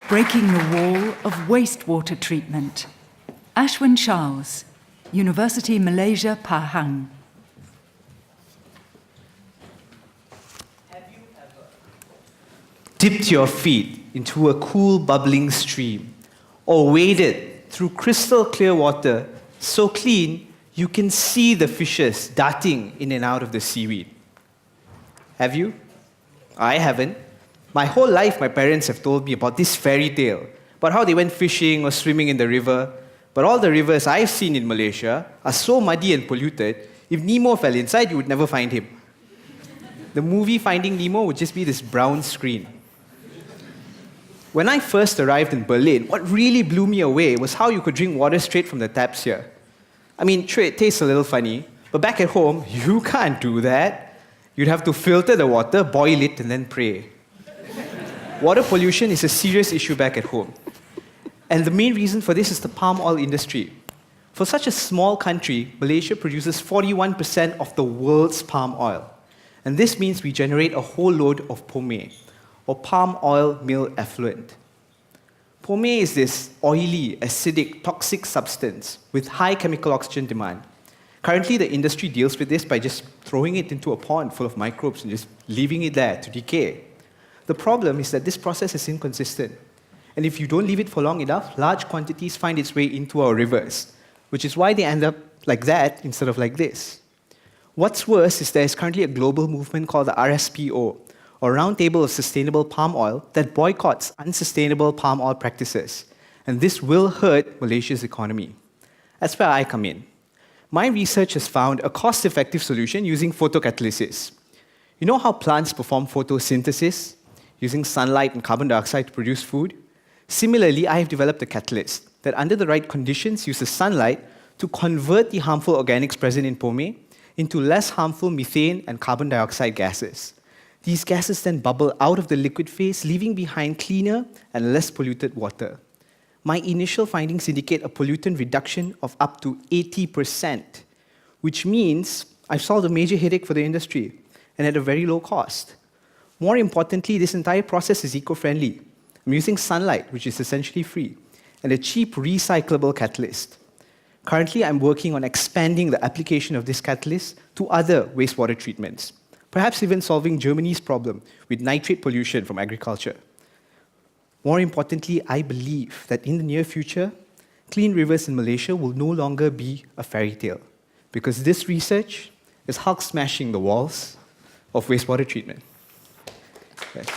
Breaking the wall of wastewater treatment. Ashwin, University Malaysia, Pahang. Have you ever dipped your feet into a cool, bubbling stream, or waded through crystal clear water so clean you can see the fishes darting in and out of the seaweed? Have you? I haven't. My whole life, my parents have told me about this fairy tale, about how they went fishing or swimming in the river. But all the rivers I've seen in Malaysia are so muddy and polluted, if Nemo fell inside, you would never find him. The movie Finding Nemo would just be this brown screen. When I first arrived in Berlin, what really blew me away was how you could drink water straight from the taps here. I mean, sure, it tastes a little funny, but back at home, you can't do that. You'd have to filter the water, boil it, and then pray. Water pollution is a serious issue back at home. And the main reason for this is the palm oil industry. For such a small country, Malaysia produces 41% of the world's palm oil. And this means we generate a whole load of pome, or palm oil mill effluent. Pome is this oily, acidic, toxic substance with high chemical oxygen demand. Currently, the industry deals with this by just throwing it into a pond full of microbes and just leaving it there to decay. The problem is that this process is inconsistent. And if you don't leave it for long enough, large quantities find its way into our rivers, which is why they end up like that instead of like this. What's worse is there is currently a global movement called the RSPO, or Roundtable of Sustainable Palm Oil, that boycotts unsustainable palm oil practices. And this will hurt Malaysia's economy. That's where I come in. My research has found a cost-effective solution using photocatalysis. You know how plants perform photosynthesis, using sunlight and carbon dioxide to produce food? Similarly, I have developed a catalyst that, under the right conditions, uses sunlight to convert the harmful organics present in pome into less harmful methane and carbon dioxide gases. These gases then bubble out of the liquid phase, leaving behind cleaner and less polluted water. My initial findings indicate a pollutant reduction of up to 80%, which means I've solved a major headache for the industry, and at a very low cost. More importantly, this entire process is eco-friendly. I'm using sunlight, which is essentially free, and a cheap recyclable catalyst. Currently, I'm working on expanding the application of this catalyst to other wastewater treatments, perhaps even solving Germany's problem with nitrate pollution from agriculture. More importantly, I believe that in the near future, clean rivers in Malaysia will no longer be a fairy tale, because this research is Hulk smashing the walls of wastewater treatment. Yes.